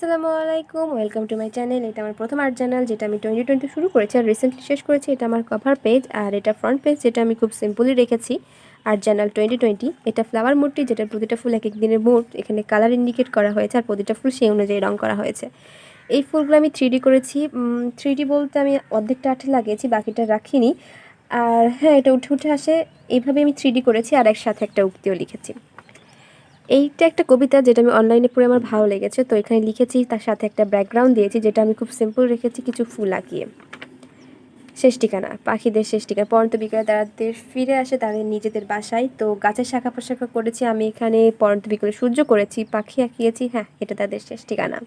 আসসালামু আলাইকুম, welcome to my channel. এটা আমার প্রথম আর্ট চ্যানেল যেটা আমি 2020 শুরু করেছি আর রিসেন্টলি শেষ করেছি। এটা আমার কভার পেজ আর এটা ফ্রন্ট পেজ যেটা আমি খুব সিম্পলি রেখেছি। আর্ট চ্যানেল 2020, এটা ফ্লাওয়ার মুডটি যেটা প্রতিটা ফুল এক এক দিনের মুড, এখানে কালার ইন্ডিকেট করা হয়েছে আর প্রতিটা ফুল সেই অনুযায়ী রং করা হয়েছে। এই ফুলগুলো আমি 3D করেছি। 3D বলতে আমি অর্ধেকটা আঠে লাগিয়েছি, বাকিটা রাখিনি। আর হ্যাঁ, এটা উঠে উঠে আসে, এইভাবে আমি 3D করেছি আর একসাথে একটা উক্তিও লিখেছি। এইটা একটা কবিতা যেটা আমি অনলাইনে পড়ে আমার ভালো লেগেছে, তো এখানে লিখেছি, তার সাথে একটা ব্যাকগ্রাউন্ড দিয়েছি যেটা আমি খুব সিম্পল রেখেছি, কিছু ফুল আঁকিয়ে। শেষ ঠিকানা, পাখিদের শেষ ঠিকানা। পড়ন্ত বিকেলে তাদের ফিরে আসে তাদের নিজেদের বাসায়। তো গাছের শাখা প্রশাখা করেছি আমি এখানে, পড়ন্ত বিকেলে সূর্য করেছি, পাখি আঁকিয়েছি। হ্যাঁ, এটা তাদের শেষ ঠিকানা।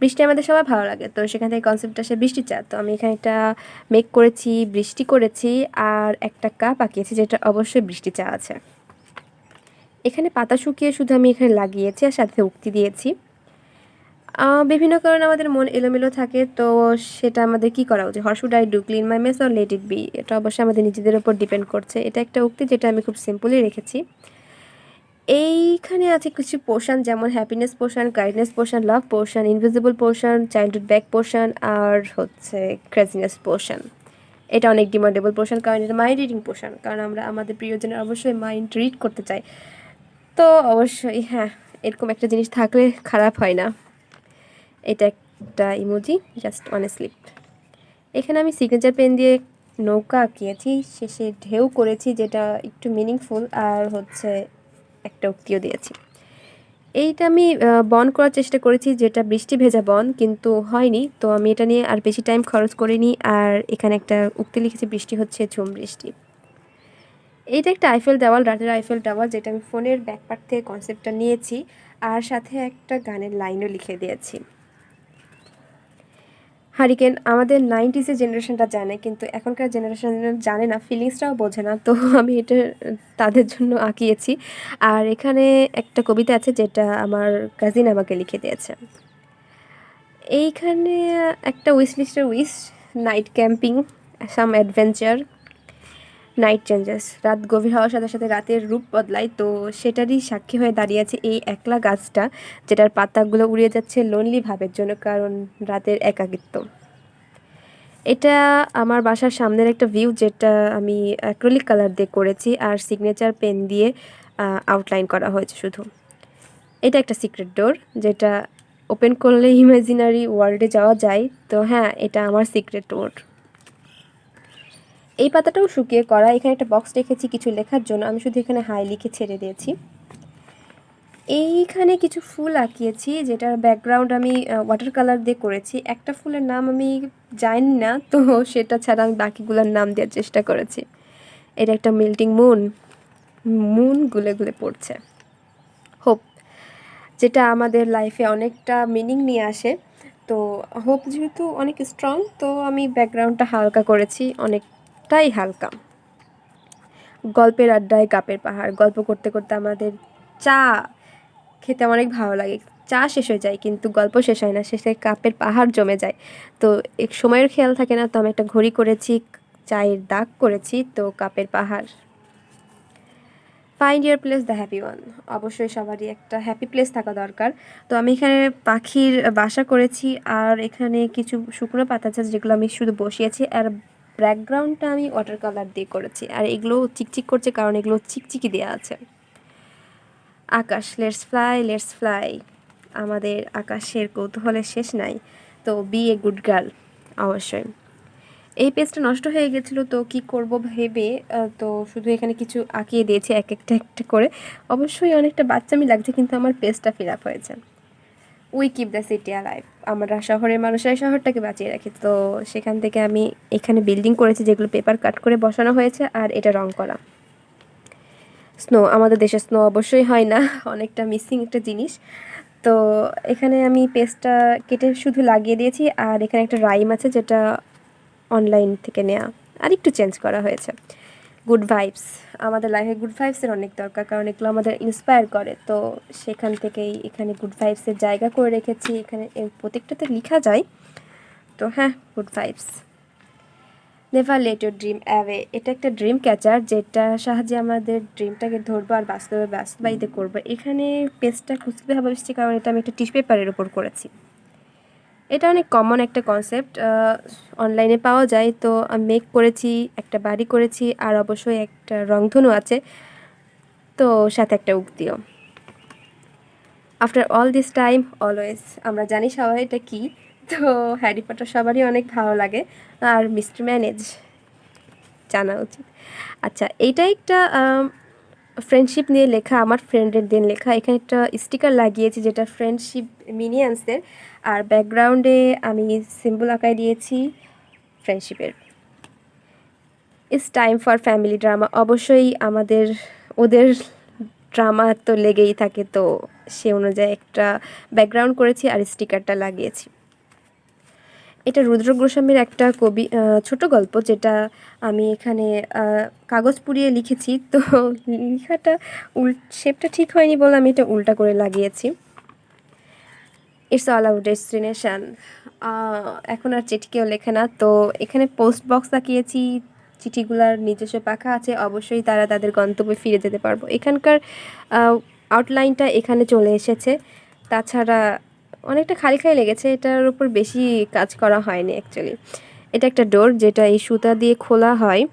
বৃষ্টি আমাদের সবার ভালো লাগে, তো সেখান থেকে কনসেপ্ট আসে বৃষ্টি চা। তো আমি এখানে একটা মেঘ করেছি, বৃষ্টি করেছি আর একটা কাপ আঁকিয়েছি যেটা অবশ্যই বৃষ্টি চা আছে। এখানে পাতা শুকিয়ে শুধু আমি এখানে লাগিয়েছি আর সাথে উক্তি দিয়েছি। বিভিন্ন কারণে আমাদের মন এলোমেলো থাকে, তো সেটা আমাদের কি করা উচিত? What should I do, clean my mess or let it be? এটা অবশ্যই আমাদের নিজেদের উপর ডিপেন্ড করছে। এটা একটা উক্তি যেটা আমি খুব সিম্পলি রেখেছি। এইখানে আছে কিছু পোর্শন, যেমন happiness portion, kindness portion, love portion, invisible portion, childhood back portion আর হচ্ছে ক্রেজিনেস পোর্শন। এটা অনেক ডিমান্ডেবল পোর্শন, কারণ এটা মাইন্ড রিডিং পোর্শন, কারণ আমরা আমাদের প্রিয়জনের অবশ্যই মাইন্ড রিড করতে চাই। তো অবশ্যই হ্যাঁ, এরকম একটা জিনিস থাকলে খারাপ হয় না। এটা একটা emoji, just on a slip. এখানে আমি সিগনেচার পেন দিয়ে নৌকা আঁকিয়েছি, শেষে ঢেউ করেছি যেটা একটু মিনিংফুল, আর হচ্ছে একটা উক্তিও দিয়েছি। এইটা আমি বন করার চেষ্টা করেছি, যেটা বৃষ্টি ভেজা বন, কিন্তু হয়নি। তো আমি এটা নিয়ে আর বেশি টাইম খরচ করিনি। আর এখানে একটা উক্তি লিখেছি, বৃষ্টি হচ্ছে ঝুম বৃষ্টি। এইটা একটা আইফেল দেওয়াল, রাতের আইফেল দেওয়াল, যেটা আমি ফোনের ব্যাকপার্ট থেকে কনসেপ্টটা নিয়েছি আর সাথে একটা গানের লাইনও লিখে দিয়েছি। হারিকেন আমাদের 90s জেনারেশনটা জানে, কিন্তু এখনকার জেনারেশন জানে না, ফিলিংসটাও বোঝে না। তো আমি এটা তাদের জন্য আঁকিয়েছি। আর এখানে একটা কবিতা আছে যেটা আমার কাজিন আমাকে লিখে দিয়েছে। এইখানে একটা উইশ লিস্টের উইশ, নাইট ক্যাম্পিং, সাম অ্যাডভেঞ্চার, নাইট চেঞ্জেস। রাত গভীর হওয়ার সাথে সাথে রাতের রূপ বদলায়, তো সেটারই সাক্ষী হয়ে দাঁড়িয়ে আছে এই একলা গাছটা, যেটার পাতাগুলো উড়িয়ে যাচ্ছে লোনলি ভাবের জন্য, কারণ রাতের একাকিত্ব। এটা আমার বাসার সামনের একটা ভিউ, যেটা আমি অ্যাক্রিলিক কালার দিয়ে করেছি আর সিগনেচার পেন দিয়ে আউটলাইন করা হয়েছে শুধু। এটা একটা সিক্রেট ডোর, যেটা ওপেন করলে ইমাজিনারি ওয়ার্ল্ডে যাওয়া যায়। তো হ্যাঁ, এটা আমার সিক্রেট ডোর। এই পাতাটাও শুকিয়ে করা। এখানে একটা বক্স রেখেছি কিছু লেখার জন্য, আমি শুধু এখানে হাই লিখে ছেড়ে দিয়েছি। এইখানে কিছু ফুল আঁকিয়েছি, যেটার ব্যাকগ্রাউন্ড আমি ওয়াটার কালার দিয়ে করেছি। একটা ফুলের নাম আমি জানি না, তো সেটা ছাড়া আমি বাকিগুলোর নাম দেওয়ার চেষ্টা করেছি। এটা একটা মেল্টিং মুন, মুন গুলে গুলে পড়ছে। হোপ, যেটা আমাদের লাইফে অনেকটা মিনিং নিয়ে আসে। তো হোপ যেহেতু অনেক স্ট্রং, তো আমি ব্যাকগ্রাউন্ডটা হালকা করেছি, অনেকটাই হালকা। গল্পের আড্ডায় কাপের পাহাড়, গল্প করতে করতে আমাদের চা খেতে অনেক ভালো লাগে। চা শেষ হয়ে যায় কিন্তু গল্প শেষ হয় না, শেষে কাপের পাহাড় জমে যায়। তো এক সময়ের খেয়াল থাকে না, তো আমি একটা ঘড়ি করেছি, চায়ের দাগ করেছি, তো কাপের পাহাড়। Find year place the happy one, অবশ্যই সবারই একটা হ্যাপি প্লেস থাকা দরকার। তো আমি এখানে পাখির বাসা করেছি আর এখানে কিছু শুকনো পাতা আছে যেগুলো আমি শুধু বসিয়েছি, আর ব্যাকগ্রাউন্ডটা আমি ওয়াটার কালার দিয়ে করেছি। আর এগুলো চিকচিক করছে কারণ এগুলো চিকচিকি দেওয়া আছে। আকাশ, লেটস ফ্লাই লেটস ফ্লাই, আমাদের আকাশের কৌতূহলের শেষ নাই। তো বি এ গুড গার্ল, অবশ্যই। এই পেজটা নষ্ট হয়ে গেছিলো, তো কি করব ভেবে তো শুধু এখানে কিছু আঁকিয়ে দিয়েছি এক একটা একটা করে। অবশ্যই অনেকটা বাচ্চামি লাগছে, কিন্তু আমার পেজটা ফিল আপ হয়েছে। We keep the city alive, আমরা শহরের মানুষরাই শহরটাকে বাঁচিয়ে রাখি। তো সেখান থেকে আমি এখানে বিল্ডিং করেছি যেগুলো পেপার কাট করে বসানো হয়েছে, আর এটা রং করা। স্নো, আমাদের দেশে স্নো অবশ্যই হয় না, অনেকটা মিসিং একটা জিনিস। তো এখানে আমি পেজটা কেটে শুধু লাগিয়ে দিয়েছি, আর এখানে একটা রাইম আছে যেটা অনলাইন থেকে নেওয়া, আর একটু চেঞ্জ করা হয়েছে। গুড ভাইবস, আমাদের লাইফে গুড ভাইবসের অনেক দরকার, কারণ এগুলো আমাদের ইন্সপায়ার করে। তো সেখান থেকেই এখানে গুড ভাইবসের জায়গা করে রেখেছি, এখানে প্রত্যেকটাতে লেখা যায়। তো হ্যাঁ, good vibes. Never let your dream away, এটা একটা ড্রিম ক্যাচার যেটার সাহায্যে আমাদের ড্রিমটাকে ধরবো আর বাস্তবায়িত করবো। এখানে পেজটা খুঁজতে হবে এসেছি কারণ এটা আমি একটা টিস্যু পেপারের উপর করেছি। এটা অনেক কমন একটা কনসেপ্ট, অনলাইনে পাওয়া যায়। তো আমি মেক করেছি, একটা বাড়ি করেছি, আর অবশ্যই একটা রংধনু আছে, তো সাথে একটা উক্তিও, after all this time always. আমরা জানি সবাই এটা কী, তো হ্যারি পটার সবারই অনেক ভালো লাগে, আর মিস্টার ম্যানেজ জানা উচিত। আচ্ছা, এইটা একটা ফ্রেন্ডশিপ নিয়ে লেখা, আমার ফ্রেন্ডের দিন লেখা। এখানে একটা স্টিকার লাগিয়েছি যেটা ফ্রেন্ডশিপ মিনিয়ান্সের, আর ব্যাকগ্রাউন্ডে আমি সিম্বল আঁকায় দিয়েছি ফ্রেন্ডশিপের। It's time for family drama, অবশ্যই ওদের ড্রামা তো লেগেই থাকে, তো সে অনুযায়ী একটা ব্যাকগ্রাউন্ড করেছি আর স্টিকারটা লাগিয়েছি। এটা রুদ্র গোস্বামীর একটা ছোট গল্প যেটা আমি এখানে কাগজ পুড়িয়ে লিখেছি, তো লেখাটা শেপটা ঠিক হয়নি বলে আমি এটা উল্টা করে লাগিয়েছি। ইটস অল আউট ডেস্টিনেশন, এখন আর চিঠি কেউ লেখে না, তো এখানে পোস্ট বক্স আঁকিয়েছি, চিঠিগুলার নিজস্ব পাখা আছে, অবশ্যই তারা তাদের গন্তব্যে ফিরে যেতে পারবো। এখানকার আউটলাইনটা এখানে চলে এসেছে, তাছাড়া অনেকটা খালি খালি লেগেছে, এটার উপর বেশি কাজ করা হয়নি অ্যাকচুয়ালি। এটা একটা ডোর যেটা এই সুতা দিয়ে খোলা হয়,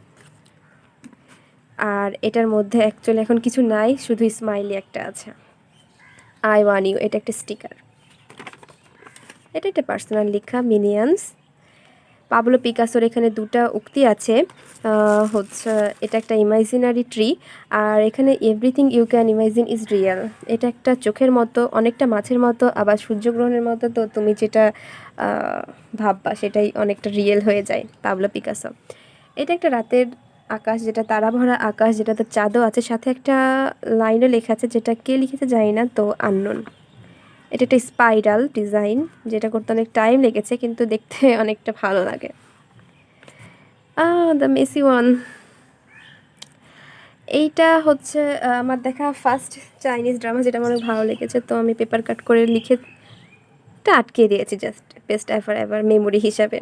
আর এটার মধ্যে অ্যাকচুয়ালি এখন কিছু নাই, শুধু স্মাইলি একটা আছে। আই ওয়ান ইউ, এটা একটা স্টিকার। এটা একটা পার্সোনাল লেখা, মিনিয়ান্স। পাবলো পিকাসোর এখানে দুটা উক্তি আছে, হচ্ছে এটা একটা ইমাজিনারি ট্রি, আর এখানে everything you can imagine is real. এটা একটা চোখের মতো, অনেকটা মাছের মতো, আবার সূর্যগ্রহণের মতো, তো তুমি যেটা ভাববা সেটাই অনেকটা রিয়েল হয়ে যায়, পাবলো পিকাসো। এটা একটা রাতের আকাশ, যেটা তারা ভরা আকাশ, যেটাতে চাঁদও আছে, সাথে একটা লাইনও লেখা আছে, যেটা কে লিখেছে জানি না, তো আননোন। এটা একটা স্পাইরাল ডিজাইন, যেটা করতে অনেক টাইম লেগেছে, কিন্তু দেখতে অনেকটা ভালো লাগে। দ্য মেসি ওয়ান, এইটা হচ্ছে আমার দেখা ফার্স্ট চাইনিজ ড্রামা, যেটা আমার অনেক ভালো লেগেছে, তো আমি পেপার কাট করে লিখে এটা আটকে দিয়েছি just best ever ever memory হিসাবে।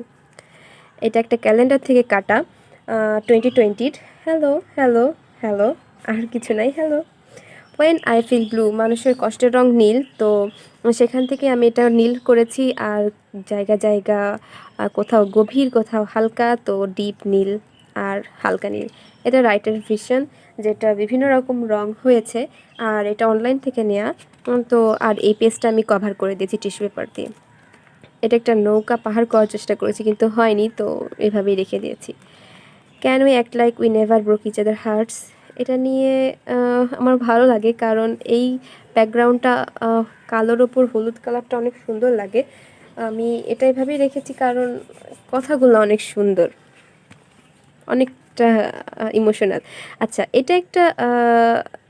এটা একটা ক্যালেন্ডার থেকে কাটা, 2020। হ্যালো হ্যালো হ্যালো, আর কিছু নাই, hello. When I feel blue, মানুষের কষ্টের রং নীল, তো সেখান থেকে আমি এটা নীল করেছি, আর জায়গা জায়গা কোথাও গভীর, কোথাও হালকা, তো ডিপ নীল আর হালকা নীল। এটা রাইটার ভিশন, যেটা বিভিন্ন রকম রং হয়েছে, আর এটা অনলাইন থেকে নেওয়া, তো আর এই পেজটা আমি কভার করে দিয়েছি টিস্যু পেপার দিয়ে। এটা একটা নৌকা পাহাড় করার চেষ্টা করেছি, কিন্তু হয়নি, তো এভাবেই রেখে দিয়েছি। Can we act like we never broke each other hearts, এটা নিয়ে আমার ভালো লাগে, কারণ এই ব্যাকগ্রাউন্ডটা কালোর ওপর হলুদ কালারটা অনেক সুন্দর লাগে। আমি এটা এভাবেই রেখেছি কারণ কথাগুলো অনেক সুন্দর, অনেকটা ইমোশনাল। আচ্ছা, এটা একটা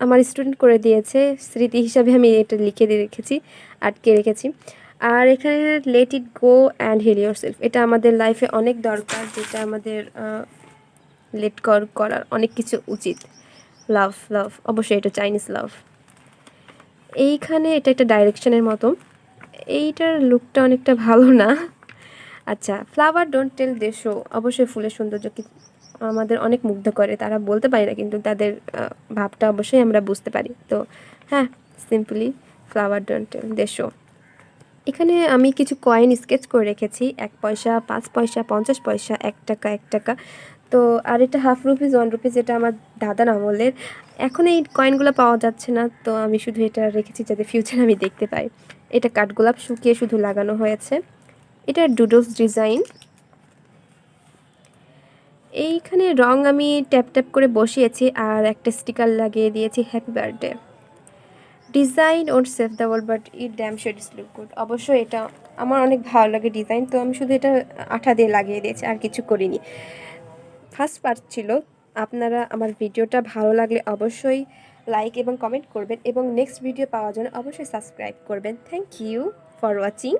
আমার স্টুডেন্ট করে দিয়েছে, স্মৃতি হিসাবে আমি এটা লিখে দিয়ে রেখেছি, আটকে রেখেছি। আর এখানে let it go and heal yourself, এটা আমাদের লাইফে অনেক দরকার, যেটা আমাদের করার অনেক কিছু উচিত। লাভ লাভ, অবশ্যই এটা চাইনিজ লাভ। এইখানে এটা একটা ডাইরেকশনের মতো, এইটার লুকটা অনেকটা ভালো না। আচ্ছা, flower don't tell they show, অবশ্যই ফুলের সৌন্দর্য কি আমাদের অনেক মুগ্ধ করে, তারা বলতে পারে না, কিন্তু তাদের ভাবটা অবশ্যই আমরা বুঝতে পারি। তো হ্যাঁ, simply flower don't tell they show. এখানে আমি কিছু কয়েন স্কেচ করে রেখেছি, 1 পয়সা, 5 পয়সা, 50 পয়সা, 1 টাকা, 1 টাকা, তো আর এটা হাফ রুপিস, 1 রুপিস, এটা আমার দাদার আমলের। এখন এই কয়েনগুলো পাওয়া যাচ্ছে না, তো আমি শুধু এটা রেখেছি যাতে ফিউচারে আমি দেখতে পাই। এটা কাঠগোলাপ শুকিয়ে শুধু লাগানো হয়েছে। এটা ডুডলস ডিজাইন। এইখানে রং আমি ট্যাপ ট্যাপ করে বসিয়েছি, আর একটা স্টিকার লাগিয়ে দিয়েছি happy birthday. Design won't save the world but it damn shed is look good, অবশ্যই এটা আমার অনেক ভালো লাগে ডিজাইন, তো আমি শুধু এটা আঠা দিয়ে লাগিয়ে দিয়েছি, আর কিছু করিনি। ফার্স্ট পার্ট ছিল। আপনারা আমার ভিডিওটা ভালো লাগলে অবশ্যই লাইক এবং কমেন্ট করবেন, এবং নেক্সট ভিডিও পাওয়ার জন্য অবশ্যই সাবস্ক্রাইব করবেন। Thank you for watching.